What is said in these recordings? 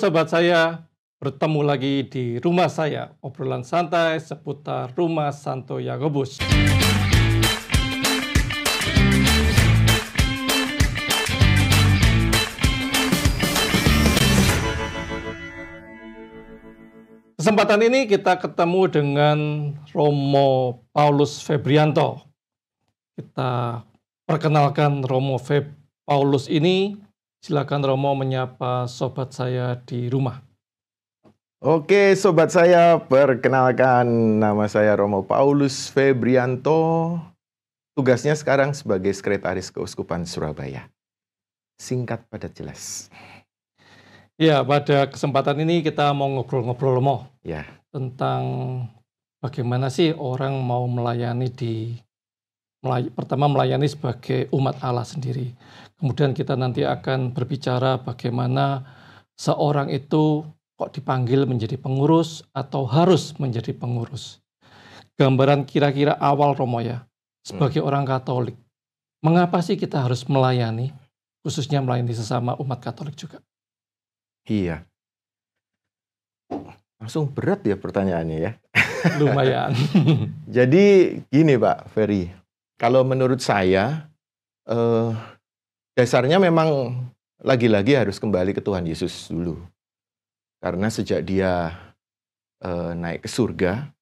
sobat saya, bertemu lagi di rumah saya, obrolan santai seputar Rumah Santo Yakobus. Kesempatan ini kita ketemu dengan Romo Paulus Febrianto. Kita perkenalkan Romo Paulus ini. Silakan Romo menyapa sobat saya di rumah. Oke, sobat saya, perkenalkan nama saya Romo Paulus Febrianto. Tugasnya sekarang sebagai Sekretaris Keuskupan Surabaya. Singkat padat jelas. Ya, pada kesempatan ini kita mau ngobrol-ngobrol Romo. Ya. Tentang bagaimana sih orang mau melayani pertama melayani sebagai umat Allah sendiri. Kemudian kita nanti akan berbicara bagaimana seorang itu kok dipanggil menjadi pengurus atau harus menjadi pengurus. Gambaran kira-kira awal Romo ya, sebagai orang Katolik. Mengapa sih kita harus melayani, khususnya melayani sesama umat Katolik juga? Iya. Langsung berat ya pertanyaannya ya. Lumayan. Jadi gini Pak Ferry, kalau menurut saya dasarnya memang lagi-lagi harus kembali ke Tuhan Yesus dulu. Karena sejak dia naik ke surga,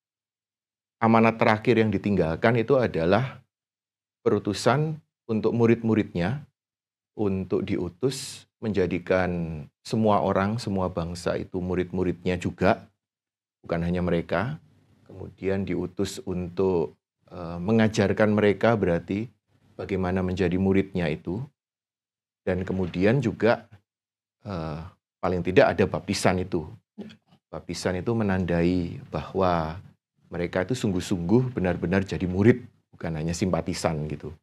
amanat terakhir yang ditinggalkan itu adalah perutusan untuk murid-muridnya untuk diutus menjadikan semua orang, semua bangsa itu murid-muridnya juga, bukan hanya mereka. Kemudian diutus untuk mengajarkan mereka berarti bagaimana menjadi muridnya itu. Dan kemudian juga paling tidak ada baptisan itu. Baptisan itu menandai bahwa mereka itu sungguh-sungguh benar-benar jadi murid, bukan hanya simpatisan gitu.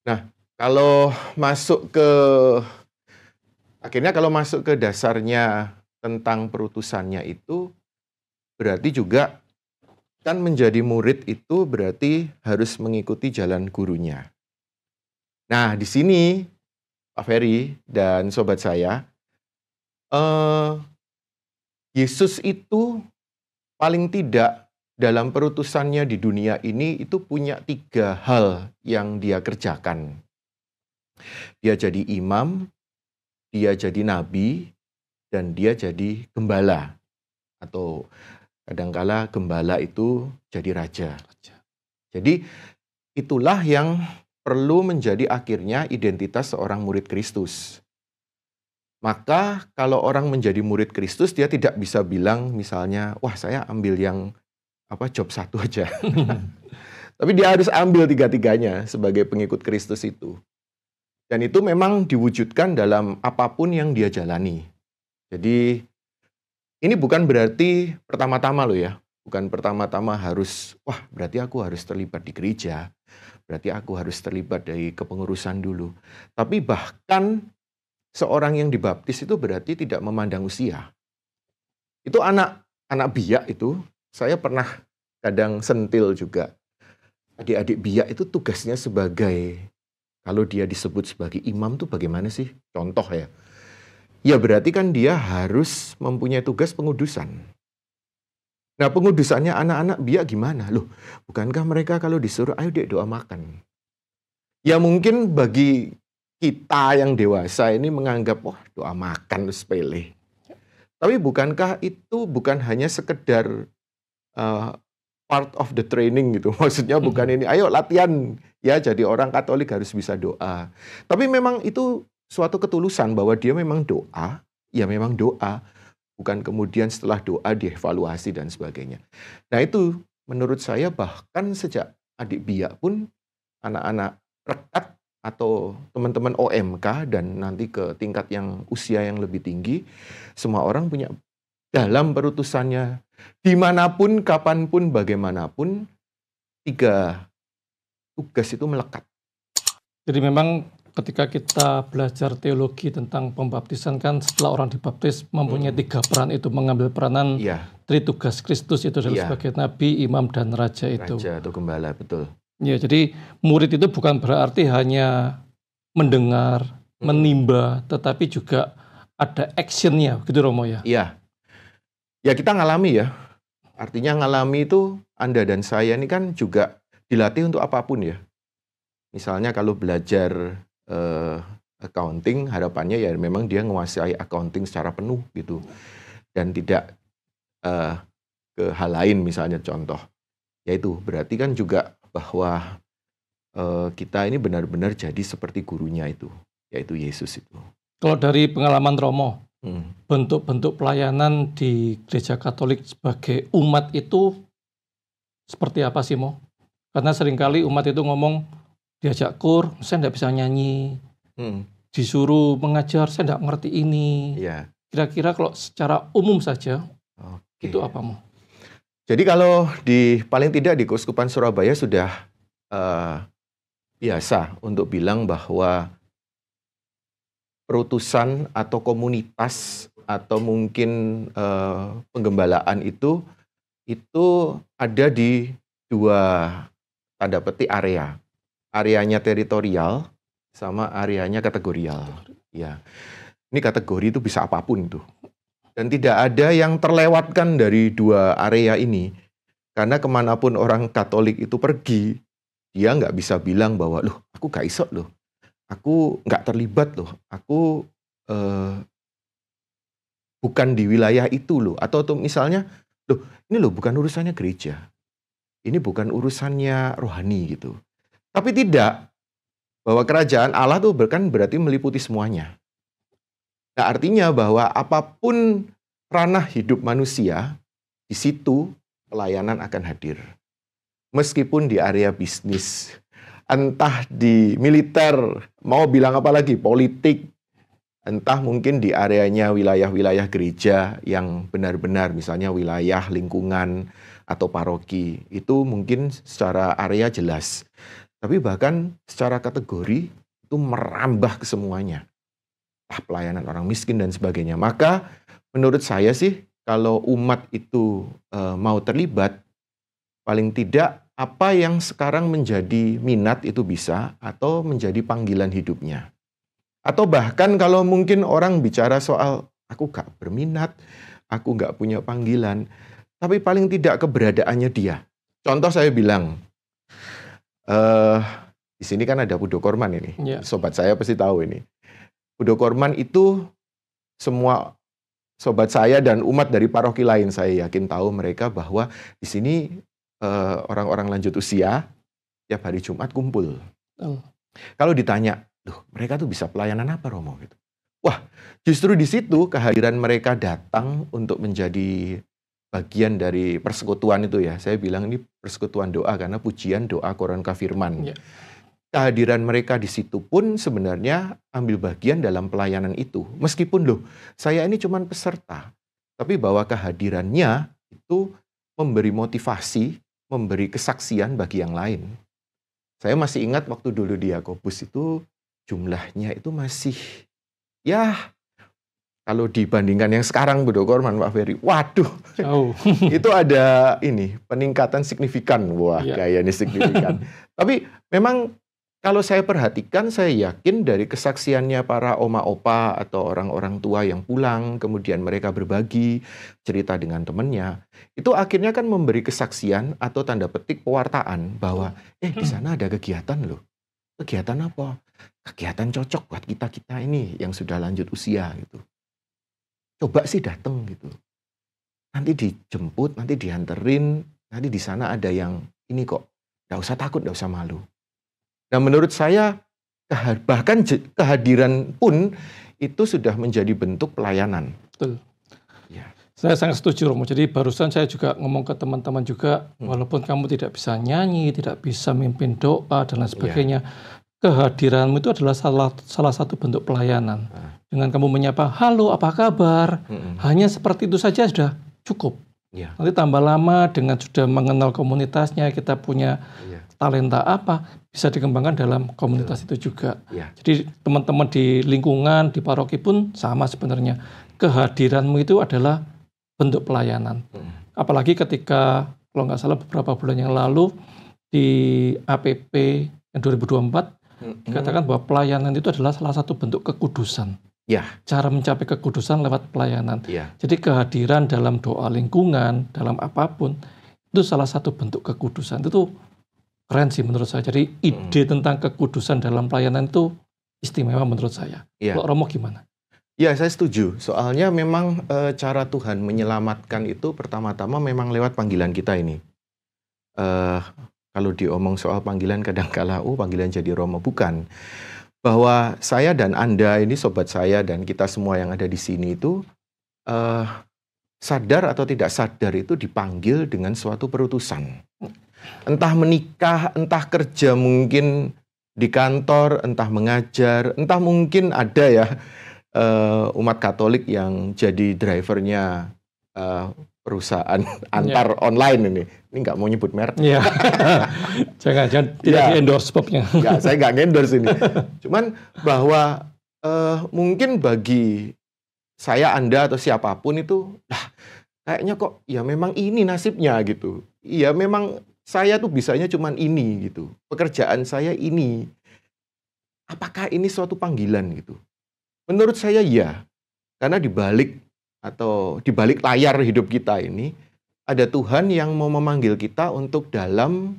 Nah, kalau masuk ke dasarnya tentang perutusannya itu, berarti juga kan menjadi murid itu berarti harus mengikuti jalan gurunya. Nah, di sini Pak Ferry dan sobat saya, Yesus itu paling tidak dalam perutusannya di dunia ini itu punya 3 hal yang dia kerjakan. Dia jadi imam, dia jadi nabi, dan dia jadi gembala. Atau kadangkala gembala itu jadi raja. Jadi itulah yang perlu menjadi akhirnya identitas seorang murid Kristus. Maka kalau orang menjadi murid Kristus, dia tidak bisa bilang misalnya, wah saya ambil yang job 1 aja. Tapi dia harus ambil 3-tiganya sebagai pengikut Kristus itu. Dan itu memang diwujudkan dalam apapun yang dia jalani. Jadi ini bukan berarti pertama-tama loh ya. Bukan pertama-tama harus, wah berarti aku harus terlibat di gereja. Berarti aku harus terlibat dari kepengurusan dulu. Tapi bahkan seorang yang dibaptis itu berarti tidak memandang usia. Itu anak biak itu, saya pernah kadang sentil juga. Adik-adik biak itu tugasnya sebagai, kalau dia disebut sebagai imam tuh bagaimana sih? Contoh ya. Ya berarti kan dia harus mempunyai tugas pengudusan. Nah pengudusannya anak-anak biak gimana? Loh, bukankah mereka kalau disuruh, ayo dek doa makan. Ya mungkin bagi kita yang dewasa ini menganggap, wah doa makan sepele. Tapi bukankah itu bukan hanya sekedar part of the training gitu. Maksudnya bukan ini, ayo latihan ya jadi orang Katolik harus bisa doa. Tapi memang itu suatu ketulusan bahwa dia memang doa, ya memang doa. Bukan kemudian setelah doa dievaluasi dan sebagainya. Nah itu menurut saya bahkan sejak adik biak pun anak-anak rekat atau teman-teman OMK dan nanti ke tingkat yang usia yang lebih tinggi, semua orang punya dalam perutusannya, dimanapun, kapanpun, bagaimanapun, 3 tugas itu melekat. Jadi memang ketika kita belajar teologi tentang pembaptisan kan setelah orang dibaptis mempunyai 3 peran itu, mengambil peranan tritugas Kristus itu adalah sebagai nabi, imam, dan raja itu. Raja atau gembala, betul. Ya, jadi murid itu bukan berarti hanya mendengar, menimba, tetapi juga ada actionnya gitu Romo ya. Iya. Ya kita ngalami ya. Artinya ngalami itu Anda dan saya ini kan juga dilatih untuk apapun ya. Misalnya kalau belajar accounting, harapannya ya memang dia menguasai accounting secara penuh gitu. Dan tidak ke hal lain misalnya contoh. Yaitu berarti kan juga bahwa kita ini benar-benar jadi seperti gurunya itu, yaitu Yesus itu. Kalau dari pengalaman Romo, Hmm. bentuk-bentuk pelayanan di gereja Katolik sebagai umat itu seperti apa sih Mo? Karena seringkali umat itu ngomong diajak kur, saya tidak bisa nyanyi, disuruh mengajar, saya tidak ngerti ini. Ya. Kira-kira kalau secara umum saja, Oke. itu apa Mo? Jadi kalau paling tidak di Keuskupan Surabaya sudah biasa untuk bilang bahwa perutusan atau komunitas atau mungkin penggembalaan itu ada di dua tanda petik area. Areanya teritorial sama areanya kategorial. Ya. Ini kategori itu bisa apapun tuh. Dan tidak ada yang terlewatkan dari dua area ini. Karena kemanapun orang Katolik itu pergi, dia nggak bisa bilang bahwa, loh aku gak iso loh. Aku nggak terlibat loh. Aku bukan di wilayah itu loh. Atau misalnya, loh ini loh bukan urusannya gereja. Ini bukan urusannya rohani gitu. Tapi tidak. Bahwa kerajaan Allah tuh kan berarti meliputi semuanya. Nah artinya bahwa apapun ranah hidup manusia, di situ pelayanan akan hadir. Meskipun di area bisnis, entah di militer, mau bilang apa lagi, politik, entah mungkin di areanya wilayah-wilayah gereja yang benar-benar misalnya wilayah lingkungan atau paroki, itu mungkin secara area jelas. Tapi bahkan secara kategori itu merambah ke semuanya. Pelayanan orang miskin dan sebagainya. Maka menurut saya sih kalau umat itu mau terlibat, paling tidak apa yang sekarang menjadi minat itu bisa atau menjadi panggilan hidupnya. Atau bahkan kalau mungkin orang bicara soal aku gak berminat, aku gak punya panggilan, tapi paling tidak keberadaannya dia. Contoh saya bilang, di sini kan ada Pudo Korman ini. Yeah. Sobat saya pasti tahu ini. Pudo Korman itu semua sobat saya dan umat dari paroki lain saya yakin tahu mereka bahwa di sini orang-orang lanjut usia tiap hari Jumat kumpul. Kalau ditanya, loh mereka tuh bisa pelayanan apa Romo gitu. Wah, justru di situ kehadiran mereka datang untuk menjadi bagian dari persekutuan itu ya. Saya bilang ini persekutuan doa karena pujian doa Koronka Firman. Yeah. Kehadiran mereka di situ pun sebenarnya ambil bagian dalam pelayanan itu. Meskipun loh, saya ini cuma peserta. Tapi bahwa kehadirannya itu memberi motivasi, memberi kesaksian bagi yang lain. Saya masih ingat waktu dulu di Yakobus itu jumlahnya itu masih, ya kalau dibandingkan yang sekarang Pudo Korman Pak Ferry, waduh, itu ada ini peningkatan signifikan, wah kayaknya signifikan. Tapi memang kalau saya perhatikan, saya yakin dari kesaksiannya para oma-opa atau orang-orang tua yang pulang, kemudian mereka berbagi cerita dengan temannya, itu akhirnya kan memberi kesaksian atau tanda petik pewartaan bahwa di sana ada kegiatan loh. Kegiatan apa? Kegiatan cocok buat kita ini yang sudah lanjut usia gitu. Coba sih datang gitu. Nanti dijemput, nanti dianterin, nanti di sana ada yang ini kok. Nggak usah takut, nggak usah malu. Nah menurut saya bahkan kehadiran pun itu sudah menjadi bentuk pelayanan. Betul. Ya. Saya sangat setuju Romo. Jadi barusan saya juga ngomong ke teman-teman juga, walaupun kamu tidak bisa nyanyi, tidak bisa mimpin doa dan lain sebagainya, kehadiranmu itu adalah salah satu bentuk pelayanan. Dengan kamu menyapa, halo apa kabar? Hanya seperti itu saja sudah cukup. Nanti tambah lama dengan sudah mengenal komunitasnya, kita punya talenta apa, bisa dikembangkan dalam komunitas itu juga. Jadi teman-teman di lingkungan, di paroki pun sama sebenarnya. Kehadiranmu itu adalah bentuk pelayanan. Apalagi ketika, kalau nggak salah beberapa bulan yang lalu, di APP yang 2024, dikatakan bahwa pelayanan itu adalah salah satu bentuk kekudusan. Ya, Cara mencapai kekudusan lewat pelayanan. ya, Jadi kehadiran dalam doa lingkungan, dalam apapun, itu salah satu bentuk kekudusan. Itu keren sih menurut saya. Jadi ide tentang kekudusan dalam pelayanan itu istimewa menurut saya. ya. Kalau Romo gimana? Ya, saya setuju. Soalnya memang cara Tuhan menyelamatkan itu pertama-tama memang lewat panggilan kita ini. Eh, Kalau diomong soal panggilan kadangkala, panggilan jadi Romo. Bukan. Bahwa saya dan Anda ini, sobat saya dan kita semua yang ada di sini itu, eh, sadar atau tidak sadar itu dipanggil dengan suatu perutusan. Entah menikah, entah kerja mungkin di kantor, entah mengajar, entah mungkin ada ya umat Katolik yang jadi drivernya perusahaan antar online ini. Ini nggak mau nyebut merek. Iya. Jangan tidak di-endorse popnya. Ya, saya nggak ngendorse ini. Cuman bahwa mungkin bagi saya, Anda, atau siapapun itu, kayaknya kok ya memang ini nasibnya gitu. Iya, memang saya tuh bisanya cuman ini gitu. Pekerjaan saya ini. Apakah ini suatu panggilan gitu? Menurut saya ya. Karena di balik layar hidup kita ini ada Tuhan yang mau memanggil kita untuk dalam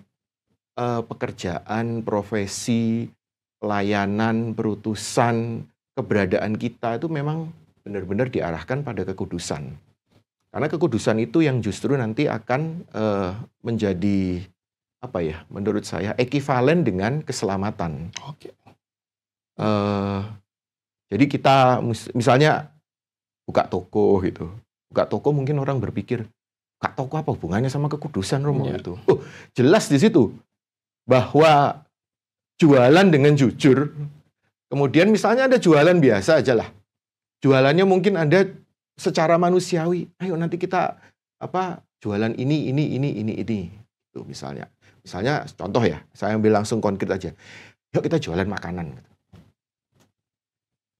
pekerjaan, profesi, pelayanan, perutusan, keberadaan kita itu memang benar-benar diarahkan pada kekudusan. Karena kekudusan itu yang justru nanti akan menjadi menurut saya ekivalen dengan keselamatan. Oke. Jadi kita misalnya buka toko gitu. Buka toko mungkin orang berpikir, buka toko apa hubungannya sama kekudusan, Romo? Gitu. Jelas di situ bahwa jualan dengan jujur. Kemudian misalnya ada jualan biasa aja lah. Jualannya mungkin ada secara manusiawi. Ayo nanti kita jualan ini. Itu misalnya. Misalnya contoh ya, saya ambil langsung konkret aja. Yuk kita jualan makanan.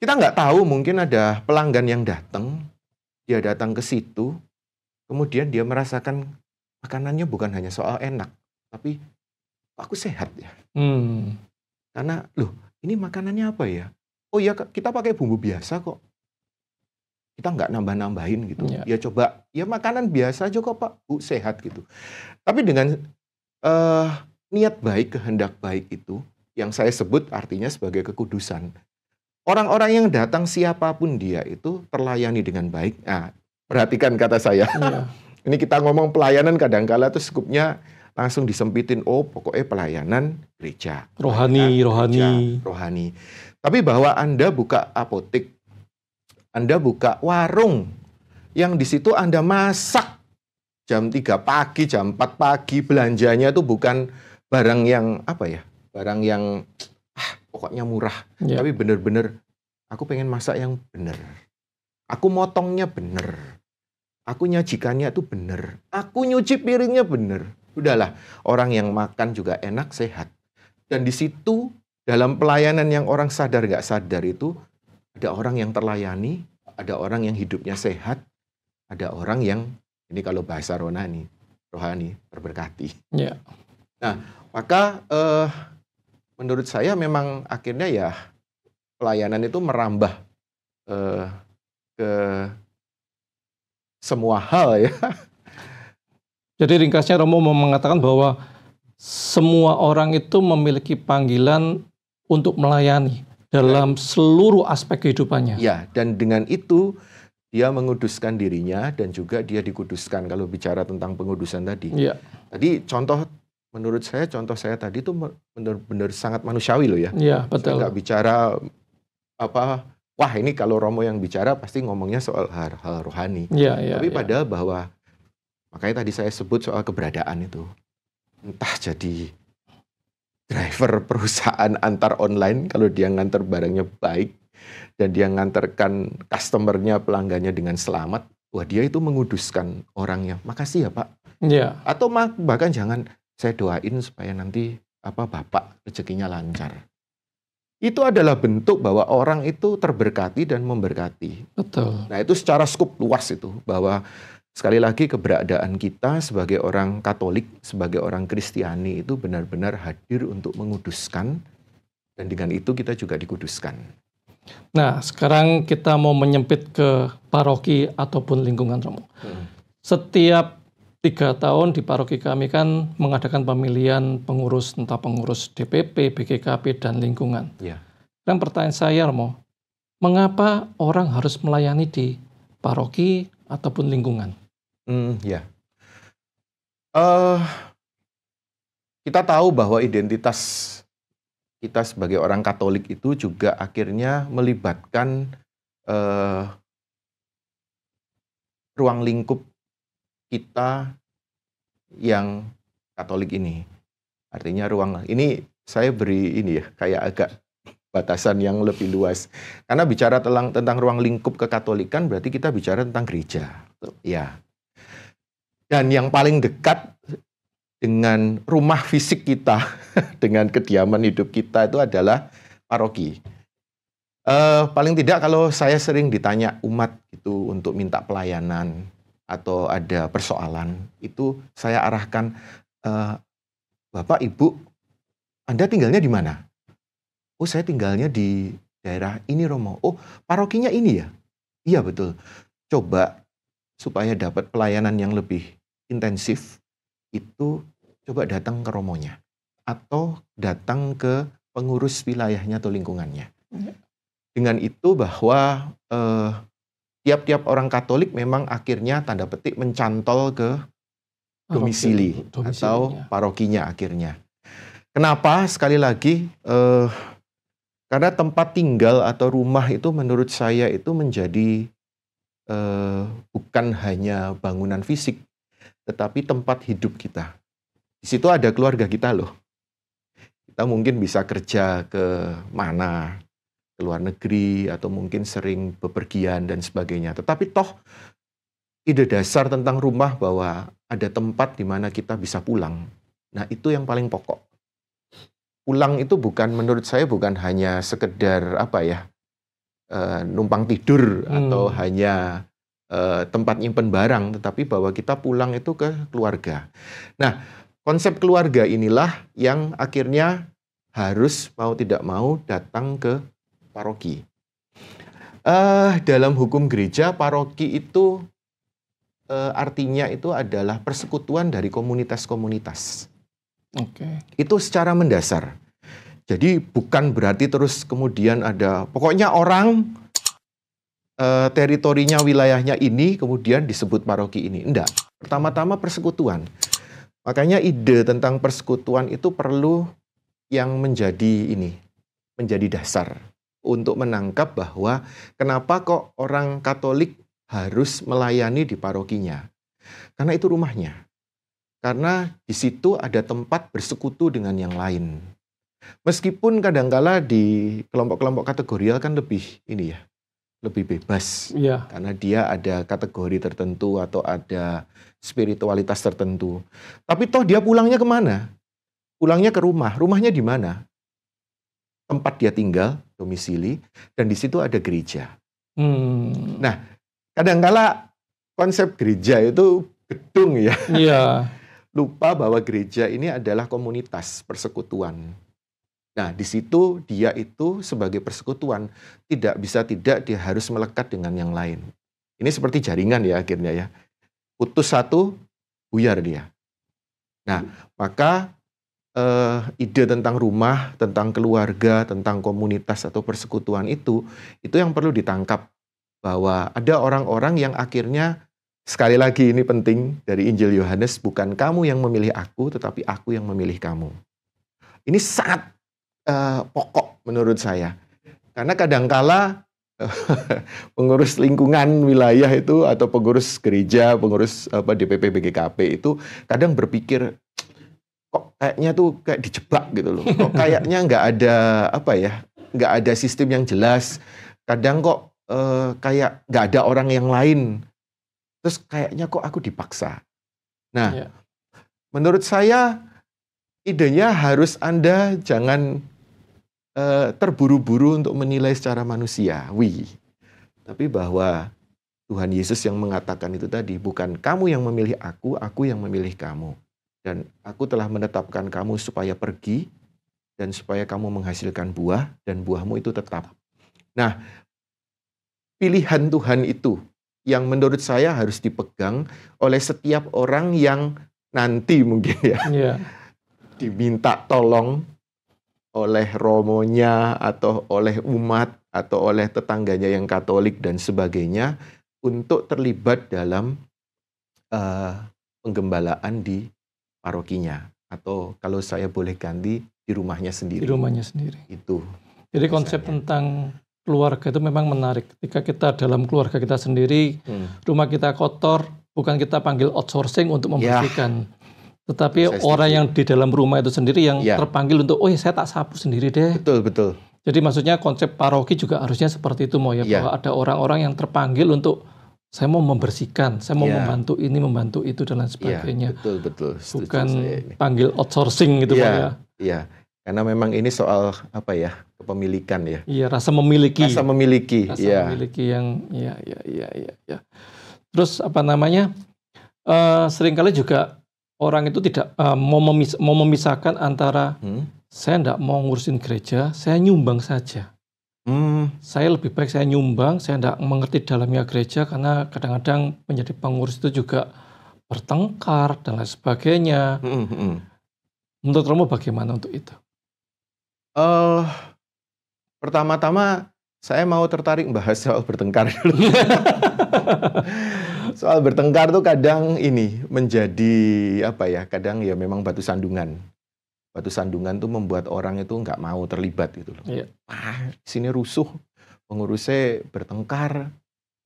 Kita nggak tahu, mungkin ada pelanggan yang datang, dia datang ke situ, kemudian dia merasakan makanannya bukan hanya soal enak, tapi aku sehat ya. Karena, ini makanannya apa ya? Oh ya, kita pakai bumbu biasa kok. Kita nggak nambah-nambahin gitu. Ya coba, ya makanan biasa aja kok Pak, Bu, sehat gitu. Tapi dengan niat baik, kehendak baik itu, yang saya sebut artinya sebagai kekudusan. Orang-orang yang datang siapapun dia itu terlayani dengan baik. Nah, perhatikan kata saya. Ini kita ngomong pelayanan kadangkala tuh skupnya langsung disempitin. Oh, pokoknya pelayanan gereja. Rohani. Tapi bahwa Anda buka apotek, Anda buka warung, yang di situ Anda masak jam 3 pagi, jam 4 pagi, belanjanya tuh bukan barang yang barang yang pokoknya murah, tapi bener-bener aku pengen masak yang bener. Aku motongnya bener. Aku nyajikannya tuh bener. Aku nyuci piringnya bener. Udahlah, orang yang makan juga enak, sehat. Dan di situ, dalam pelayanan yang orang sadar gak sadar itu, ada orang yang terlayani, ada orang yang hidupnya sehat, ada orang yang, ini kalau bahasa rohani, terberkati. Nah, maka menurut saya memang akhirnya ya pelayanan itu merambah ke semua hal ya. Jadi ringkasnya Romo mau mengatakan bahwa semua orang itu memiliki panggilan untuk melayani dalam seluruh aspek kehidupannya. Ya, dan dengan itu dia menguduskan dirinya dan juga dia dikuduskan kalau bicara tentang pengudusan tadi. Tadi menurut saya contoh saya tadi itu benar-benar sangat manusiawi loh ya. Iya, betul. Saya nggak bicara wah ini kalau Romo yang bicara pasti ngomongnya soal hal rohani. Tapi padahal bahwa, makanya tadi saya sebut soal keberadaan itu. Entah jadi driver perusahaan antar online, kalau dia ngantar barangnya baik, dan dia ngantarkan customernya, pelanggannya dengan selamat, wah dia itu menguduskan orangnya. Makasih ya Pak. Atau bahkan jangan, saya doain supaya nanti Bapak rezekinya lancar. Itu adalah bentuk bahwa orang itu terberkati dan memberkati. Betul. Nah itu secara skup luas itu, bahwa sekali lagi keberadaan kita sebagai orang Katolik, sebagai orang Kristiani itu benar-benar hadir untuk menguduskan, dan dengan itu kita juga dikuduskan. Nah, sekarang kita mau menyempit ke paroki ataupun lingkungan, Romo. Setiap 3 tahun di paroki kami kan mengadakan pemilihan pengurus, entah pengurus DPP, BGKP, dan lingkungan. Ya. Dan pertanyaan saya, Romo, mengapa orang harus melayani di paroki ataupun lingkungan? Ya. Kita tahu bahwa identitas kita sebagai orang Katolik itu juga akhirnya melibatkan ruang lingkup kita yang Katolik ini. Artinya ruang ini saya beri ini ya kayak agak batasan yang lebih luas. Karena bicara tentang ruang lingkup kekatolikan berarti kita bicara tentang gereja. Ya. Dan yang paling dekat dengan rumah fisik kita, dengan kediaman hidup kita itu adalah paroki. Paling tidak kalau saya sering ditanya umat itu untuk minta pelayanan atau ada persoalan, itu saya arahkan, Bapak, Ibu, Anda tinggalnya di mana? Oh, saya tinggalnya di daerah ini, Romo. Oh, parokinya ini ya? Iya, betul. Coba supaya dapat pelayanan yang lebih intensif, itu coba datang ke romonya atau datang ke pengurus wilayahnya atau lingkungannya. Dengan itu bahwa tiap-tiap orang Katolik memang akhirnya tanda petik mencantol ke domisili atau parokinya akhirnya. Kenapa? Sekali lagi karena tempat tinggal atau rumah itu menurut saya itu menjadi bukan hanya bangunan fisik, tetapi tempat hidup kita. Di situ ada keluarga kita loh. Kita mungkin bisa kerja ke mana, ke luar negeri, atau mungkin sering bepergian dan sebagainya. Tetapi toh ide dasar tentang rumah bahwa ada tempat di mana kita bisa pulang. Nah, itu yang paling pokok. Pulang itu bukan, menurut saya bukan hanya sekedar numpang tidur atau hanya tempat nyimpen barang, tetapi bahwa kita pulang itu ke keluarga. Nah, konsep keluarga inilah yang akhirnya harus mau tidak mau datang ke paroki. Dalam hukum gereja, paroki itu artinya itu adalah persekutuan dari komunitas-komunitas. Itu secara mendasar. Jadi bukan berarti terus kemudian ada, pokoknya orang teritorinya, wilayahnya ini, kemudian disebut paroki ini. Enggak. Pertama-tama persekutuan. Makanya ide tentang persekutuan itu perlu yang menjadi dasar untuk menangkap bahwa kenapa kok orang Katolik harus melayani di parokinya. Karena itu rumahnya. Karena di situ ada tempat bersekutu dengan yang lain. Meskipun kadangkala di kelompok-kelompok kategorial kan lebih bebas. Karena dia ada kategori tertentu atau ada spiritualitas tertentu. Tapi toh dia pulangnya kemana? Pulangnya ke rumah. Rumahnya di mana? Tempat dia tinggal, domisili, dan di situ ada gereja. Nah, kadangkala konsep gereja itu gedung ya. Lupa bahwa gereja ini adalah komunitas persekutuan. Nah, di situ dia itu sebagai persekutuan tidak dia harus melekat dengan yang lain. Ini seperti jaringan ya akhirnya ya. Putus satu, buyar dia. Nah, maka ide tentang rumah, tentang keluarga, tentang komunitas atau persekutuan itu yang perlu ditangkap. Bahwa ada orang-orang yang akhirnya, sekali lagi ini penting dari Injil Yohanes, bukan kamu yang memilih aku, tetapi aku yang memilih kamu. Ini sangat pokok menurut saya. Karena kadangkala pengurus lingkungan wilayah itu atau pengurus gereja, pengurus DPP BGKP itu kadang berpikir kok kayaknya tuh kayak dijebak gitu loh. Kok kayaknya nggak ada sistem yang jelas. Kadang kok kayak nggak ada orang yang lain. Terus kayaknya kok aku dipaksa. Nah, menurut saya idenya harus Anda jangan terburu-buru untuk menilai secara manusiawi. Tapi bahwa Tuhan Yesus yang mengatakan itu tadi, bukan kamu yang memilih aku yang memilih kamu. Dan aku telah menetapkan kamu supaya pergi, dan supaya kamu menghasilkan buah, dan buahmu itu tetap. Nah, pilihan Tuhan itu yang menurut saya harus dipegang oleh setiap orang yang nanti mungkin ya Iya. diminta tolong oleh romonya atau oleh umat atau oleh tetangganya yang Katolik dan sebagainya untuk terlibat dalam penggembalaan di parokinya atau kalau saya boleh ganti di rumahnya Di sendiri. rumahnya sendiri. Itu. Jadi konsep Biasanya. tentang keluarga itu memang menarik. Ketika kita dalam keluarga kita sendiri, rumah kita kotor, bukan kita panggil outsourcing untuk Ya, membersihkan. Tetapi saya orang setuju. yang di dalam rumah itu sendiri yang Ya, terpanggil untuk, oh ya saya tak sapu sendiri deh. betul. Jadi maksudnya konsep paroki juga harusnya seperti itu Mo ya, Ya, bahwa ada orang-orang yang terpanggil untuk saya mau membersihkan, saya mau ya, membantu ini, membantu itu dan lain ya, sebagainya. betul. Setuju Bukan saya ini. panggil outsourcing gitu Mo ya. Iya. Karena memang ini soal apa ya, kepemilikan ya. Iya, rasa memiliki. Rasa memiliki, Rasa ya. memiliki yang ya. Terus apa namanya? Seringkali juga orang itu tidak mau memisahkan antara saya tidak mau ngurusin gereja, saya nyumbang saja. Saya lebih baik saya nyumbang, saya tidak mengerti dalamnya gereja karena kadang-kadang menjadi pengurus itu juga bertengkar dan lain sebagainya. Menurut Romo bagaimana untuk itu? Pertama-tama saya mau tertarik bahas soal bertengkar dulu. Soal bertengkar tuh kadang ini menjadi apa ya? Kadang ya memang batu sandungan. Batu sandungan tuh membuat orang itu nggak mau terlibat gitu loh. Iya. Sini rusuh, pengurusnya bertengkar,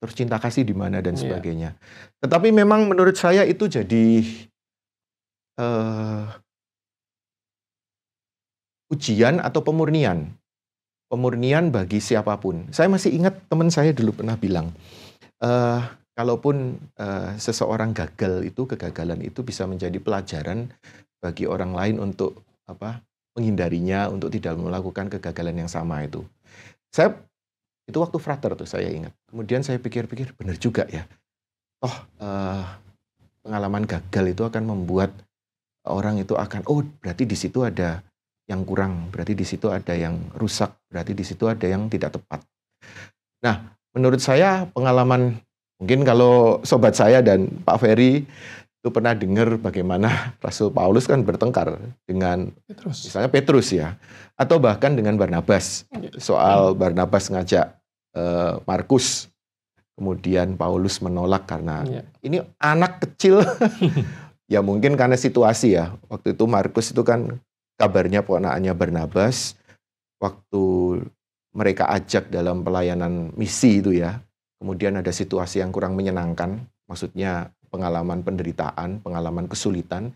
terus cinta kasih di mana dan sebagainya. Tetapi memang menurut saya itu jadi ujian atau pemurnian. Pemurnian bagi siapapun. Saya masih ingat teman saya dulu pernah bilang, kalaupun seseorang gagal itu, kegagalan itu bisa menjadi pelajaran bagi orang lain untuk menghindarinya, untuk tidak melakukan kegagalan yang sama itu. Itu waktu frater tuh saya ingat. Kemudian saya pikir-pikir, benar juga ya. Pengalaman gagal itu akan membuat orang itu akan, berarti di situ ada yang kurang, berarti di situ ada yang rusak, berarti di situ ada yang tidak tepat. Nah, menurut saya pengalaman, mungkin kalau sobat saya dan Pak Ferry itu pernah dengar bagaimana Rasul Paulus kan bertengkar dengan misalnya Petrus ya, atau bahkan dengan Barnabas. Soal Barnabas ngajak Markus, kemudian Paulus menolak karena ini anak kecil. Ya mungkin karena situasi ya. Waktu itu Markus itu kan kabarnya ponakannya Barnabas, waktu mereka ajak dalam pelayanan misi itu ya, kemudian ada situasi yang kurang menyenangkan, maksudnya pengalaman penderitaan, pengalaman kesulitan,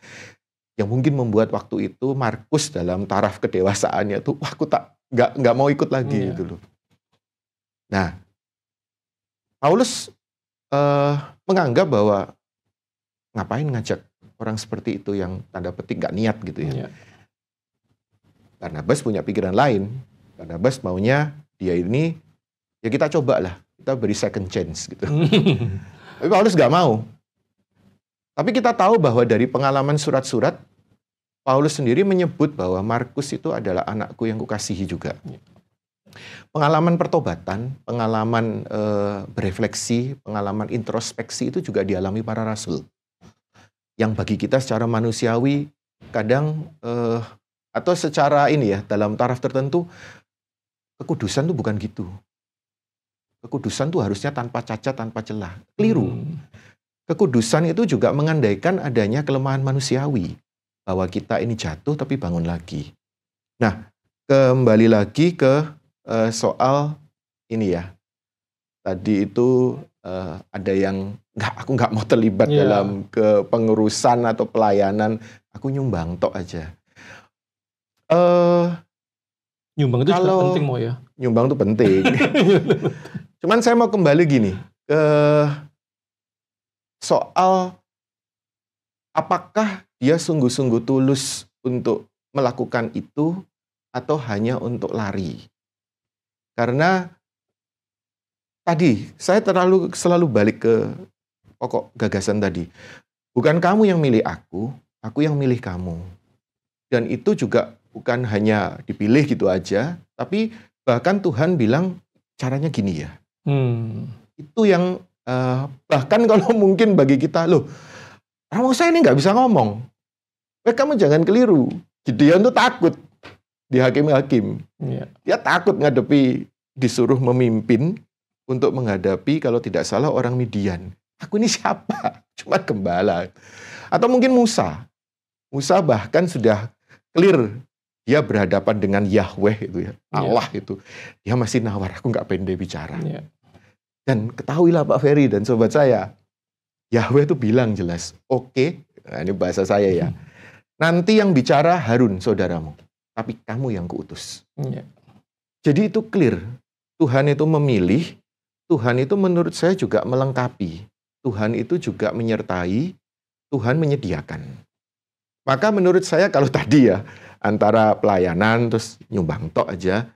yang mungkin membuat waktu itu Markus dalam taraf kedewasaannya tuh, aku nggak mau ikut lagi gitu loh. Nah, Paulus menganggap bahwa ngapain ngajak orang seperti itu yang tanda petik nggak niat gitu ya. Barnabas punya pikiran lain. Barnabas maunya dia ini, ya kita cobalah, kita beri second chance gitu. Tapi Paulus nggak mau. Tapi kita tahu bahwa dari pengalaman surat-surat, Paulus sendiri menyebut bahwa Markus itu adalah anakku yang kukasihi juga. Pengalaman pertobatan, pengalaman berefleksi, pengalaman introspeksi itu juga dialami para rasul. Yang bagi kita secara manusiawi, kadang, atau secara ini ya, dalam taraf tertentu, kekudusan itu bukan gitu. Kekudusan itu harusnya tanpa cacat, tanpa celah. Keliru. Kekudusan itu juga mengandaikan adanya kelemahan manusiawi. Bahwa kita ini jatuh tapi bangun lagi. Nah, kembali lagi ke soal ini ya. Tadi itu ada yang, aku nggak mau terlibat dalam kepengurusan atau pelayanan. Aku nyumbang tok aja. Nyumbang itu juga penting Mo ya. Nyumbang itu penting. Cuman saya mau kembali gini. Soal apakah dia sungguh-sungguh tulus untuk melakukan itu atau hanya untuk lari. Karena tadi saya selalu balik ke pokok gagasan tadi. Bukan kamu yang milih aku yang milih kamu. Dan itu juga bukan hanya dipilih gitu aja, tapi bahkan Tuhan bilang caranya gini ya. Hmm. Itu yang bahkan kalau mungkin bagi kita, loh, Romo saya ini nggak bisa ngomong. Kamu jangan keliru. Gideon tuh takut dihakim-hakim. Yeah. Dia takut ngadepi, disuruh memimpin untuk menghadapi kalau tidak salah orang Midian. Aku ini siapa? Cuma gembala. Atau mungkin Musa. Musa bahkan sudah clear. Dia berhadapan dengan Yahweh itu ya. Allah itu. Dia masih nawar, aku nggak pede bicara. Yeah. Dan ketahuilah Pak Ferry dan sobat saya. Yahweh itu bilang jelas, oke, nah ini bahasa saya ya. Nanti yang bicara Harun, saudaramu. Tapi kamu yang kuutus. Yeah. Jadi itu clear. Tuhan itu memilih. Tuhan itu menurut saya juga melengkapi. Tuhan itu juga menyertai. Tuhan menyediakan. Maka menurut saya kalau tadi ya, antara pelayanan terus nyumbang tok aja.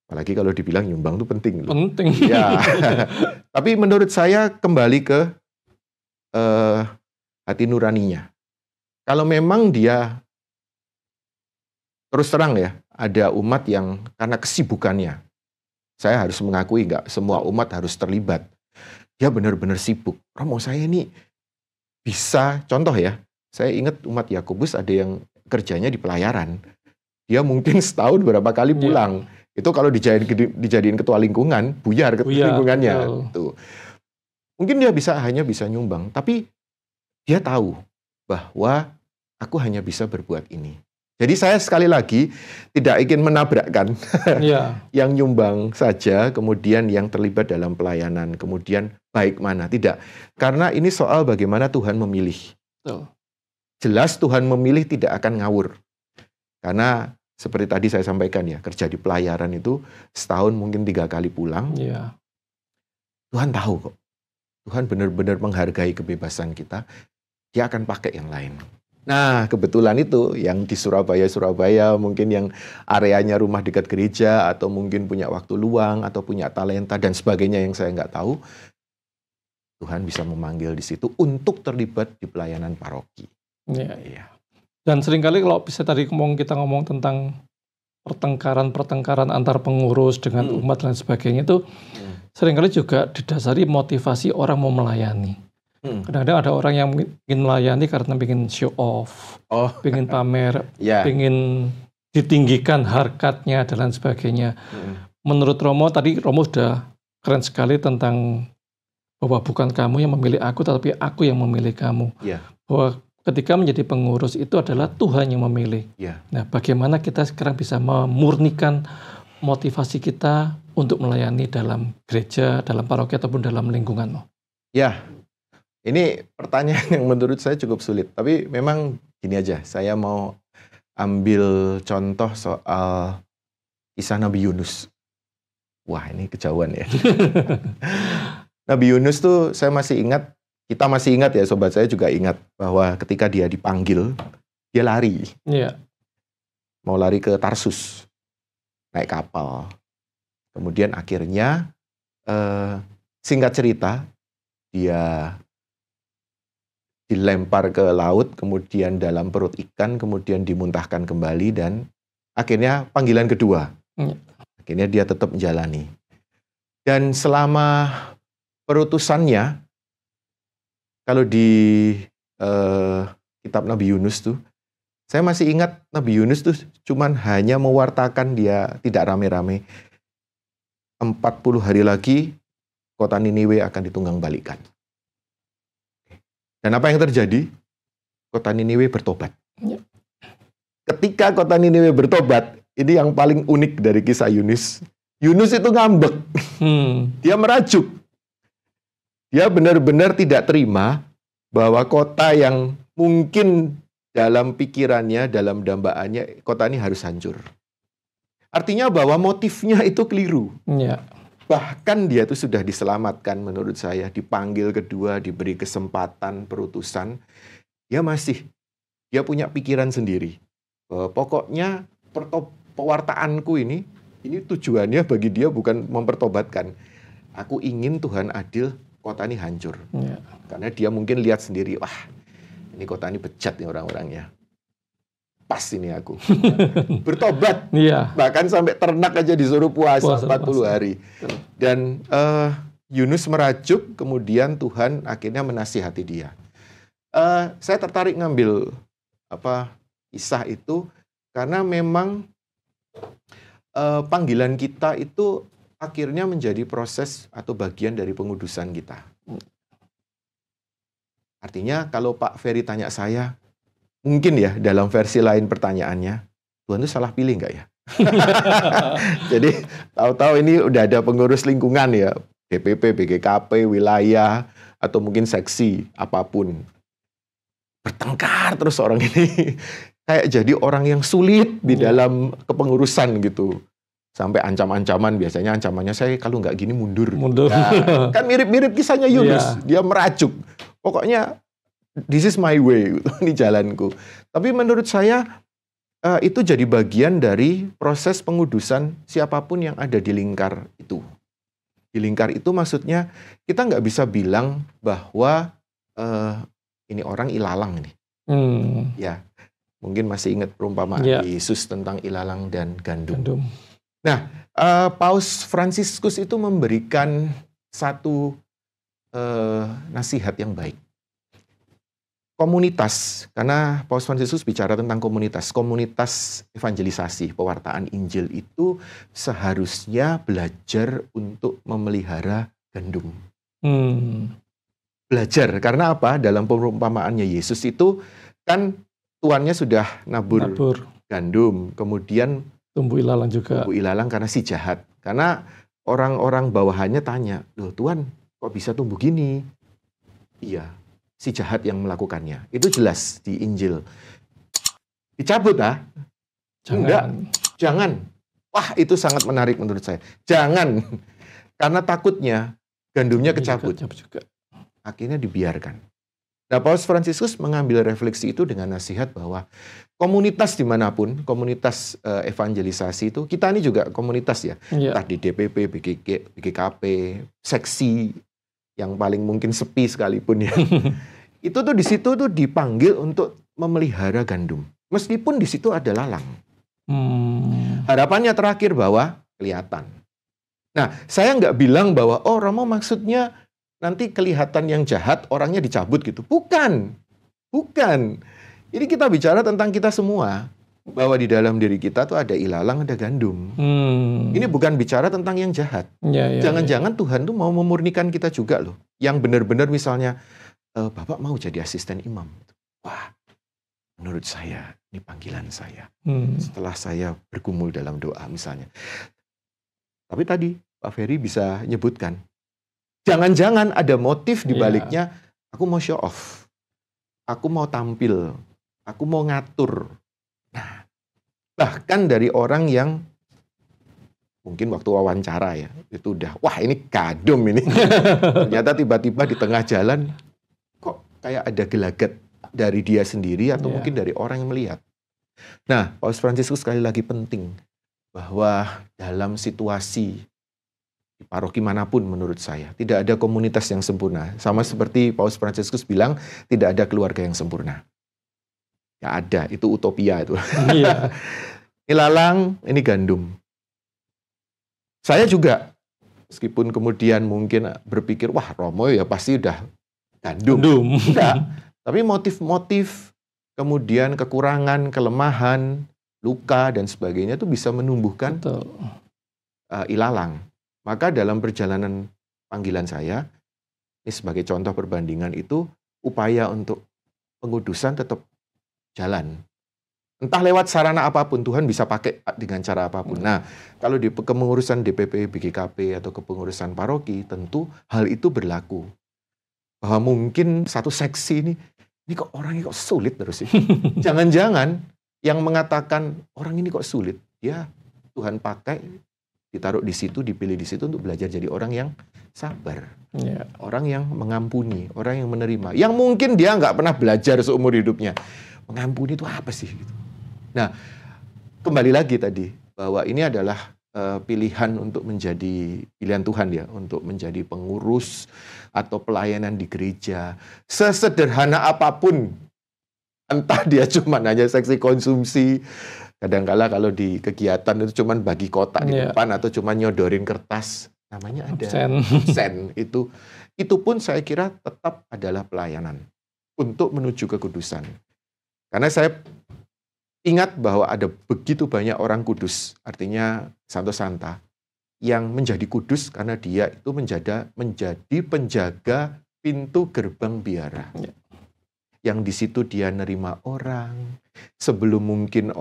Apalagi kalau dibilang nyumbang itu penting. Penting. Ya. Tapi menurut saya kembali ke hati nuraninya. Kalau memang dia, terus terang ya, ada umat yang karena kesibukannya, saya harus mengakui nggak semua umat harus terlibat. Dia benar-benar sibuk. Romo saya ini bisa, contoh ya, saya ingat umat Yakobus ada yang kerjanya di pelayaran. Dia mungkin setahun berapa kali pulang. Itu kalau dijadiin ketua lingkungan, buyar lingkungannya. Tuh. Mungkin dia hanya bisa nyumbang, tapi dia tahu bahwa aku hanya bisa berbuat ini. Jadi saya sekali lagi tidak ingin menabrakkan yang nyumbang saja, kemudian yang terlibat dalam pelayanan, kemudian baik mana. Tidak. Karena ini soal bagaimana Tuhan memilih. Jelas Tuhan memilih tidak akan ngawur. Karena seperti tadi saya sampaikan ya, kerja di pelayaran itu setahun mungkin 3 kali pulang. Tuhan tahu kok. Tuhan benar-benar menghargai kebebasan kita. Dia akan pakai yang lain. Nah, kebetulan itu yang di Surabaya, mungkin yang areanya rumah dekat gereja, atau mungkin punya waktu luang, atau punya talenta, dan sebagainya yang saya nggak tahu, Tuhan bisa memanggil di situ untuk terlibat di pelayanan paroki. Iya. Dan seringkali kalau bisa tadi kita ngomong tentang pertengkaran antar pengurus dengan umat dan sebagainya itu seringkali juga didasari motivasi orang mau melayani. Kadang-kadang ada orang yang ingin melayani karena ingin show off, ingin pamer, ingin ditinggikan harkatnya dan lain sebagainya. Menurut Romo, tadi Romo sudah keren sekali tentang bahwa bukan kamu yang memilih aku, tetapi aku yang memilih kamu. Bahwa ketika menjadi pengurus itu adalah Tuhan yang memilih. Nah, bagaimana kita sekarang bisa memurnikan motivasi kita untuk melayani dalam gereja, dalam paroki, ataupun dalam lingkungan? Ya, ini pertanyaan yang menurut saya cukup sulit. Tapi memang gini aja, saya mau ambil contoh soal kisah Nabi Yunus. Wah, ini kejauhan ya. Nabi Yunus tuh saya masih ingat, kita masih ingat ya, sobat saya juga ingat bahwa ketika dia dipanggil, dia lari. Mau lari ke Tarsus, naik kapal. Kemudian akhirnya, singkat cerita, dia dilempar ke laut, kemudian dalam perut ikan, kemudian dimuntahkan kembali, dan akhirnya panggilan kedua. Akhirnya dia tetap menjalani. Dan selama perutusannya, kalau di kitab Nabi Yunus tuh, saya masih ingat Nabi Yunus tuh cuman hanya mewartakan, dia tidak rame-rame. 40 hari lagi kota Niniwe akan ditunggang balikan. Dan apa yang terjadi? Kota Niniwe bertobat. Ketika kota Niniwe bertobat, ini yang paling unik dari kisah Yunus. Yunus itu ngambek. Dia merajuk. Dia benar-benar tidak terima bahwa kota yang mungkin dalam pikirannya, dalam dambaannya, kota ini harus hancur. Artinya bahwa motifnya itu keliru. Bahkan dia itu sudah diselamatkan menurut saya, dipanggil kedua, diberi kesempatan perutusan. Dia punya pikiran sendiri. Pokoknya pewartaanku ini tujuannya bagi dia bukan mempertobatkan. Aku ingin Tuhan adil, kota ini hancur. Karena dia mungkin lihat sendiri, wah ini kota ini bejat nih orang-orangnya. pas ini aku. Bertobat. Iya. Bahkan sampai ternak aja disuruh puasa 40 Puasa. hari. Dan Yunus merajuk, kemudian Tuhan akhirnya menasihati dia. Saya tertarik ngambil kisah itu karena memang panggilan kita itu akhirnya menjadi proses atau bagian dari pengudusan kita. Artinya kalau Pak Ferry tanya saya, mungkin ya dalam versi lain pertanyaannya, Tuhan itu salah pilih nggak ya? Jadi tahu-tahu ini udah ada pengurus lingkungan ya, DPP, BGKP, wilayah, atau mungkin seksi apapun. Bertengkar terus orang ini. Kayak jadi orang yang sulit di dalam kepengurusan gitu. Sampai ancam-ancaman, biasanya ancamannya saya kalau nggak gini mundur. Nah, kan mirip-mirip kisahnya Yunus. Dia merajuk. Pokoknya this is my way, ini jalanku. Tapi menurut saya itu jadi bagian dari proses pengudusan siapapun yang ada di lingkar itu. Di lingkar itu maksudnya kita nggak bisa bilang bahwa ini orang ilalang ini. Ya, mungkin masih ingat perumpamaan Yesus tentang ilalang dan gandum. Nah, Paus Fransiskus itu memberikan satu nasihat yang baik. Komunitas, karena Paus Fransiskus bicara tentang komunitas evangelisasi, pewartaan Injil itu seharusnya belajar untuk memelihara gandum. Belajar, karena apa? Dalam perumpamaannya Yesus itu kan tuannya sudah nabur gandum, kemudian tumbuh ilalang juga. Tumbuh ilalang karena si jahat. Karena orang-orang bawahannya tanya, loh Tuan, kok bisa tumbuh gini? Iya, si jahat yang melakukannya. Itu jelas di Injil. Dicabut Enggak, jangan. Wah, itu sangat menarik menurut saya. Jangan. Karena takutnya gandumnya kecabut. Akhirnya dibiarkan. Nah, Paus Fransiskus mengambil refleksi itu dengan nasihat bahwa komunitas dimanapun, komunitas evangelisasi itu, kita ini juga komunitas ya. Entah di DPP, BGKP, seksi, yang paling mungkin sepi sekalipun ya. Itu tuh di situ tuh dipanggil untuk memelihara gandum. Meskipun di situ ada lalang. Harapannya terakhir bahwa kelihatan. Nah, saya nggak bilang bahwa Romo maksudnya nanti kelihatan yang jahat, orangnya dicabut gitu. Bukan. Ini kita bicara tentang kita semua. Bahwa di dalam diri kita tuh ada ilalang, ada gandum. Ini bukan bicara tentang yang jahat. Jangan-jangan Tuhan tuh mau memurnikan kita juga loh. Yang benar-benar misalnya, Bapak mau jadi asisten imam. Wah, menurut saya, ini panggilan saya. Setelah saya bergumul dalam doa misalnya. Tapi tadi Pak Ferry bisa nyebutkan, jangan-jangan ada motif di baliknya, aku mau show off. Aku mau tampil. Aku mau ngatur. Nah, bahkan dari orang yang mungkin waktu wawancara ya, itu udah, wah ini kadum ini. Ternyata tiba-tiba di tengah jalan, kok kayak ada gelagat dari dia sendiri atau mungkin dari orang yang melihat. Nah, Paus Fransiskus sekali lagi penting bahwa dalam situasi di paroki manapun menurut saya, tidak ada komunitas yang sempurna. Sama seperti Paus Fransiskus bilang, tidak ada keluarga yang sempurna. Ya ada, itu utopia itu. Ini lalang, ini gandum. Saya juga, meskipun kemudian mungkin berpikir, wah Romo ya pasti udah gandum. Enggak. Tapi motif-motif, kemudian kekurangan, kelemahan, luka, dan sebagainya itu bisa menumbuhkan ilalang. Maka dalam perjalanan panggilan saya, ini sebagai contoh perbandingan itu, upaya untuk pengudusan tetap jalan. Entah lewat sarana apapun, Tuhan bisa pakai dengan cara apapun. Nah, kalau di kepengurusan DPP, BGKP, atau kepengurusan paroki, tentu hal itu berlaku. Bahwa mungkin satu seksi ini kok orangnya kok sulit terus sih. Jangan-jangan yang mengatakan orang ini kok sulit, ya Tuhan pakai, ditaruh di situ, dipilih di situ untuk belajar jadi orang yang sabar. Orang yang mengampuni, orang yang menerima. Yang mungkin dia nggak pernah belajar seumur hidupnya. Mengampuni itu apa sih? Nah, kembali lagi tadi, bahwa ini adalah pilihan untuk menjadi, pilihan Tuhan ya, untuk menjadi pengurus atau pelayanan di gereja. Sesederhana apapun Entah dia cuma hanya seksi konsumsi, kadangkala kalau di kegiatan itu cuma bagi kotak di Iya. depan atau cuma nyodorin kertas, namanya ada Absen. absen. Itu pun saya kira tetap adalah pelayanan untuk menuju kekudusan. Karena saya ingat bahwa ada begitu banyak orang kudus, artinya Santo Santa, yang menjadi kudus karena dia itu menjadi penjaga pintu gerbang biara. Ya. Yang di situ dia nerima orang, sebelum mungkin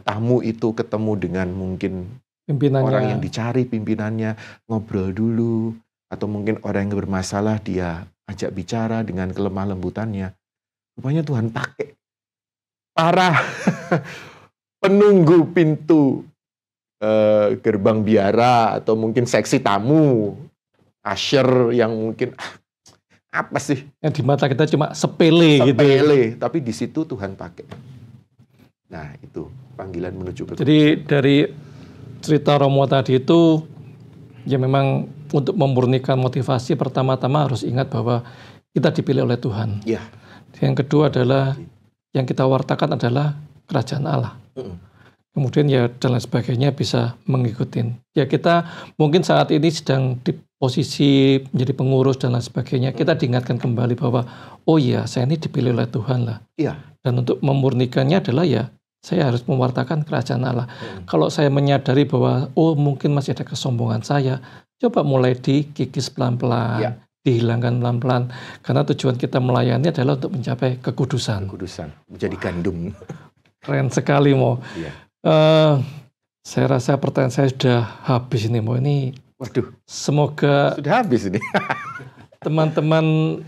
tamu itu ketemu dengan mungkin Pimpinannya. orang yang dicari pimpinannya, ngobrol dulu, atau mungkin orang yang bermasalah dia ajak bicara dengan kelemah lembutannya. Rupanya Tuhan pakai para penunggu pintu gerbang biara atau mungkin seksi tamu, usher yang mungkin apa sih? Yang di mata kita cuma sepele gitu. Sepele, tapi di situ Tuhan pakai. Nah, itu panggilan menuju kekudusan. Jadi dari cerita Romo tadi itu, ya memang untuk memurnikan motivasi pertama-tama harus ingat bahwa kita dipilih oleh Tuhan. Ya. Yang kedua adalah yang kita wartakan adalah kerajaan Allah. Kemudian ya dan lain sebagainya bisa mengikutin. Ya kita mungkin saat ini sedang di posisi menjadi pengurus dan lain sebagainya. Kita diingatkan kembali bahwa oh iya saya ini dipilih oleh Tuhan lah. Iya. Dan untuk memurnikannya adalah ya saya harus mewartakan kerajaan Allah. Kalau saya menyadari bahwa oh mungkin masih ada kesombongan saya, coba mulai dikikis pelan-pelan. Ya. Dihilangkan pelan-pelan. Karena tujuan kita melayani adalah untuk mencapai kekudusan. Kekudusan, menjadi gandum. Keren sekali Mo. Iya. Saya rasa pertanyaan saya sudah habis ini Mo. Ini Waduh, semoga sudah habis ini. teman-teman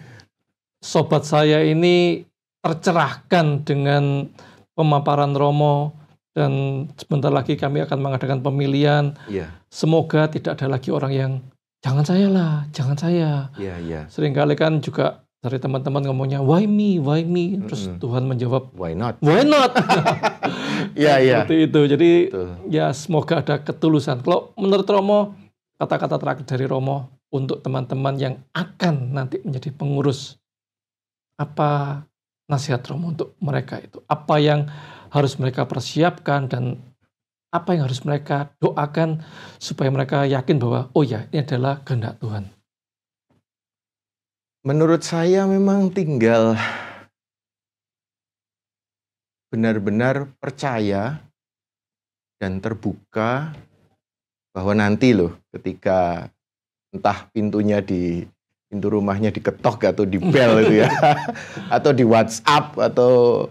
sobat saya ini tercerahkan dengan pemaparan Romo. Dan sebentar lagi kami akan mengadakan pemilihan. Iya. Semoga tidak ada lagi orang yang jangan saya lah, jangan saya. Iya, iya. Seringkali kan juga dari teman-teman ngomongnya why me, why me. Terus Tuhan menjawab Why not? why not. Iya, iya. Seperti itu. Jadi Betul. ya semoga ada ketulusan. Kalau menurut Romo, kata-kata terakhir dari Romo untuk teman-teman yang akan nanti menjadi pengurus, apa nasihat Romo untuk mereka itu? Apa yang harus mereka persiapkan dan apa yang harus mereka doakan supaya mereka yakin bahwa oh ya ini adalah kehendak Tuhan. Menurut saya memang tinggal benar-benar percaya dan terbuka bahwa nanti loh ketika entah pintu rumahnya diketok atau di bel itu ya atau di WhatsApp atau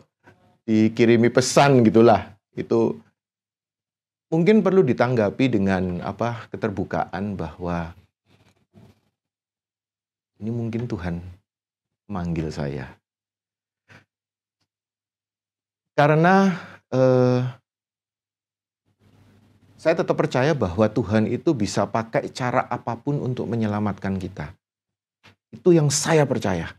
dikirimi pesan gitulah, itu mungkin perlu ditanggapi dengan keterbukaan bahwa ini mungkin Tuhan memanggil saya. Karena saya tetap percaya bahwa Tuhan itu bisa pakai cara apapun untuk menyelamatkan kita. Itu yang saya percaya.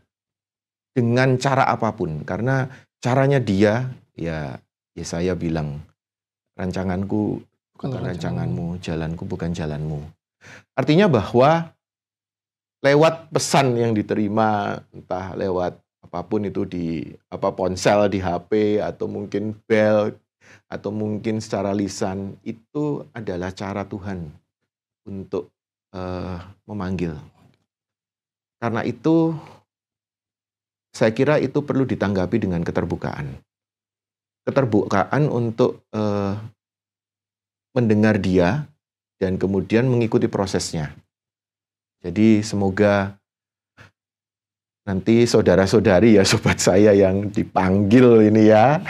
Dengan cara apapun. Karena caranya dia, ya saya bilang, rancanganku bukan rancanganmu, jalanku bukan jalanmu. Artinya bahwa lewat pesan yang diterima, entah lewat apapun itu di ponsel, di HP, atau mungkin bel, atau mungkin secara lisan, itu adalah cara Tuhan untuk memanggil. Karena itu, saya kira itu perlu ditanggapi dengan keterbukaan. Keterbukaan untuk mendengar dia dan kemudian mengikuti prosesnya. Jadi semoga nanti saudara-saudari ya, sobat saya yang dipanggil ini ya,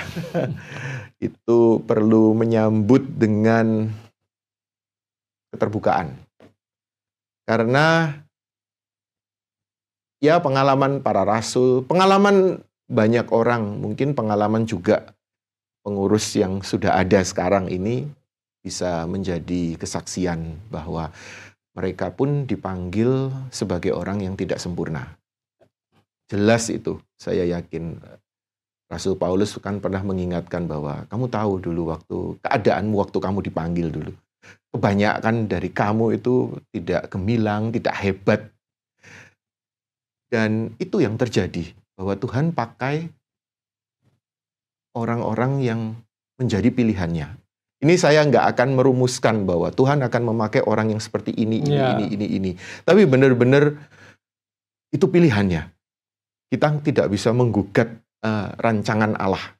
itu perlu menyambut dengan keterbukaan. Karena ya pengalaman para rasul, pengalaman banyak orang, mungkin pengalaman juga pengurus yang sudah ada sekarang ini bisa menjadi kesaksian bahwa mereka pun dipanggil sebagai orang yang tidak sempurna. Jelas itu, saya yakin. Rasul Paulus kan pernah mengingatkan bahwa kamu tahu dulu keadaanmu waktu kamu dipanggil dulu. Kebanyakan dari kamu itu tidak gemilang, tidak hebat. Dan itu yang terjadi, bahwa Tuhan pakai orang-orang yang menjadi pilihannya. Ini saya nggak akan merumuskan bahwa Tuhan akan memakai orang yang seperti ini. Tapi benar-benar itu pilihannya. Kita tidak bisa menggugat rancangan Allah.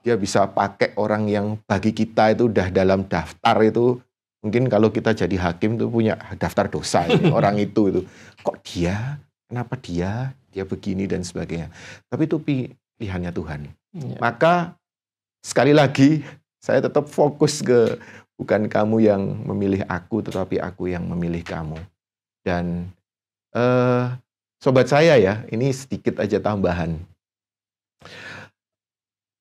Dia bisa pakai orang yang bagi kita itu udah dalam daftar itu. Mungkin kalau kita jadi hakim tuh punya daftar dosa ini, orang itu. Kok dia? Kenapa dia? Dia begini dan sebagainya. Tapi itu pilihannya Tuhan. Maka sekali lagi saya tetap fokus ke bukan kamu yang memilih aku, tetapi aku yang memilih kamu. Dan sobat saya ya, ini sedikit aja tambahan.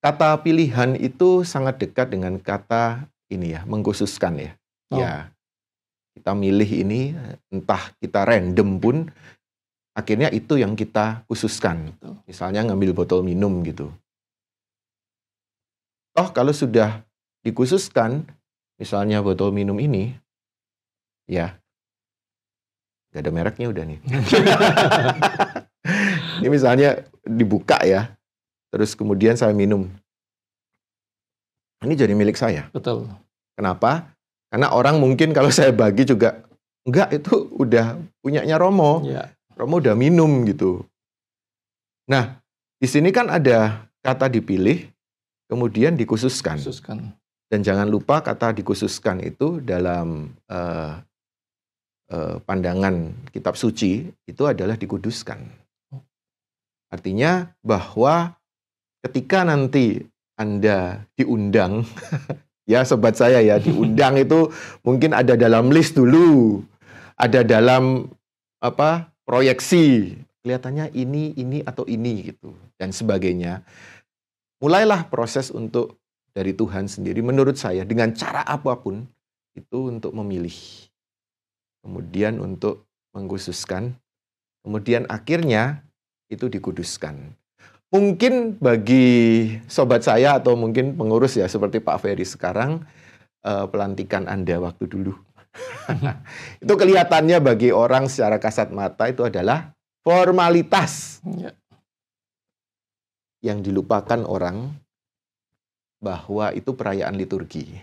Kata pilihan itu sangat dekat dengan kata ini ya, mengkhususkan ya. Ya, kita milih ini, entah kita random pun, akhirnya itu yang kita khususkan. Misalnya ngambil botol minum gitu. Toh kalau sudah dikhususkan, misalnya botol minum ini, ya, gak ada mereknya udah nih. Ini misalnya dibuka ya, terus kemudian saya minum. Ini jadi milik saya. Betul. Kenapa? Karena orang mungkin kalau saya bagi juga, enggak, itu udah punyanya Romo. Ya. Romo udah minum gitu. Nah, di sini kan ada kata dipilih, kemudian dikhususkan. Dan jangan lupa kata dikhususkan itu dalam pandangan kitab suci itu adalah dikuduskan. Artinya bahwa ketika nanti Anda diundang, ya sobat saya ya, diundang itu mungkin ada dalam list dulu, ada dalam proyeksi, kelihatannya ini atau ini gitu dan sebagainya. Mulailah proses untuk dari Tuhan sendiri menurut saya dengan cara apapun itu untuk memilih. Kemudian untuk mengkhususkan, kemudian akhirnya itu dikuduskan. Mungkin bagi sobat saya atau mungkin pengurus ya seperti Pak Ferry sekarang, pelantikan Anda waktu dulu. Itu kelihatannya bagi orang secara kasat mata itu adalah formalitas. Yang dilupakan orang bahwa itu perayaan liturgi.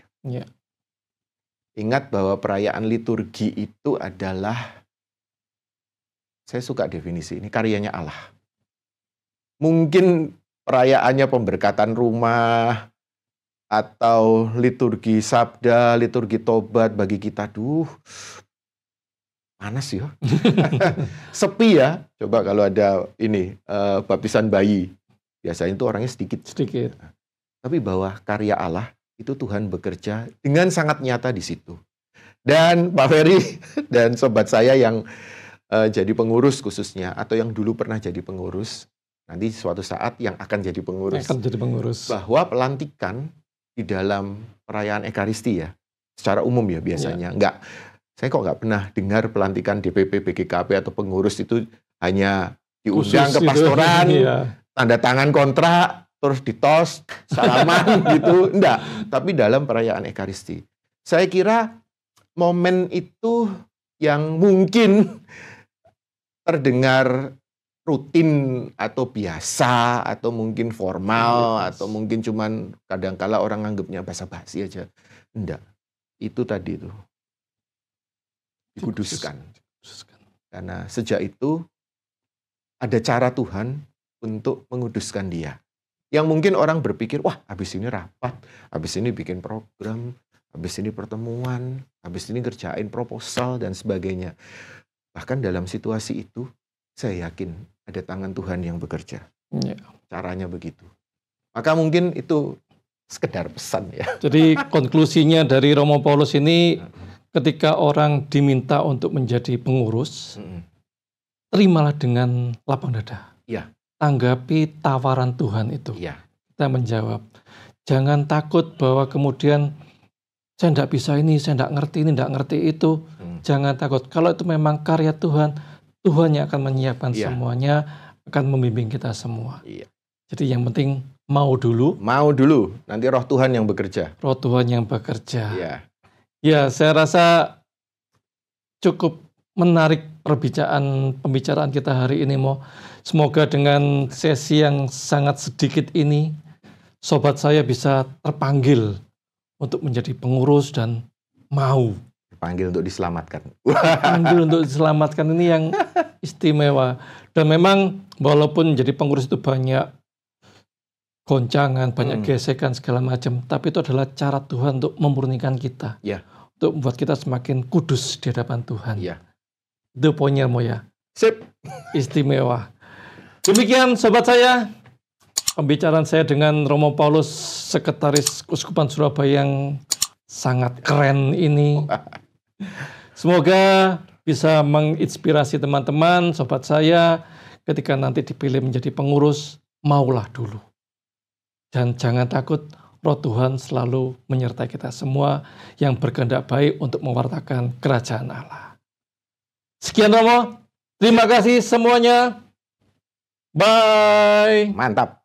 Ingat bahwa perayaan liturgi itu adalah, saya suka definisi ini, karyanya Allah. Mungkin perayaannya pemberkatan rumah, atau liturgi sabda, liturgi tobat bagi kita, panas ya. Sepi ya. Coba kalau ada ini, baptisan bayi. Biasanya itu orangnya sedikit. Tapi bahwa karya Allah, itu Tuhan bekerja dengan sangat nyata di situ. Dan Pak Ferry dan sobat saya yang jadi pengurus khususnya, atau yang dulu pernah jadi pengurus, nanti suatu saat yang akan jadi pengurus. Bahwa pelantikan di dalam perayaan Ekaristi ya, secara umum ya biasanya. Saya kok nggak pernah dengar pelantikan DPP, BGKP atau pengurus itu hanya diundang ke pastoran, tanda tangan kontrak, terus ditos, salaman gitu. Enggak, tapi dalam perayaan Ekaristi. Saya kira momen itu yang mungkin terdengar rutin atau biasa atau mungkin formal atau mungkin cuman kadangkala orang anggapnya basa-basi aja. Enggak. Itu tadi itu. Dikuduskan. Karena sejak itu ada cara Tuhan untuk menguduskan dia. Yang mungkin orang berpikir, wah habis ini rapat, habis ini bikin program, habis ini pertemuan, habis ini ngerjain proposal dan sebagainya. Bahkan dalam situasi itu, saya yakin ada tangan Tuhan yang bekerja. Caranya begitu. Maka mungkin itu sekedar pesan ya. Jadi konklusinya dari Romo Paulus ini, ketika orang diminta untuk menjadi pengurus, terimalah dengan lapang dada. Tanggapi tawaran Tuhan itu. Kita menjawab. Jangan takut bahwa kemudian saya tidak bisa ini, saya tidak ngerti ini, tidak ngerti itu. Jangan takut. Kalau itu memang karya Tuhan, Tuhan yang akan menyiapkan semuanya, akan membimbing kita semua. Jadi yang penting mau dulu. Mau dulu, nanti roh Tuhan yang bekerja. Roh Tuhan yang bekerja. Ya, saya rasa cukup menarik pembicaraan kita hari ini, Mo. Semoga dengan sesi yang sangat sedikit ini, sobat saya bisa terpanggil untuk menjadi pengurus dan mau Panggil untuk diselamatkan. panggil untuk diselamatkan, ini yang istimewa. Dan memang walaupun jadi pengurus itu banyak goncangan, banyak gesekan segala macam, tapi itu adalah cara Tuhan untuk memurnikan kita, Ya. untuk membuat kita semakin kudus di hadapan Tuhan. Ya. Itu poinnya Moya, Sip. istimewa. Demikian sobat saya, pembicaraan saya dengan Romo Paulus, Sekretaris Keuskupan Surabaya yang sangat keren ini. Semoga bisa menginspirasi teman-teman, sobat saya, ketika nanti dipilih menjadi pengurus, maulah dulu. Dan jangan takut, Roh Tuhan selalu menyertai kita semua yang berkehendak baik untuk mewartakan kerajaan Allah. Sekian Romo, terima kasih semuanya. Bye. Mantap.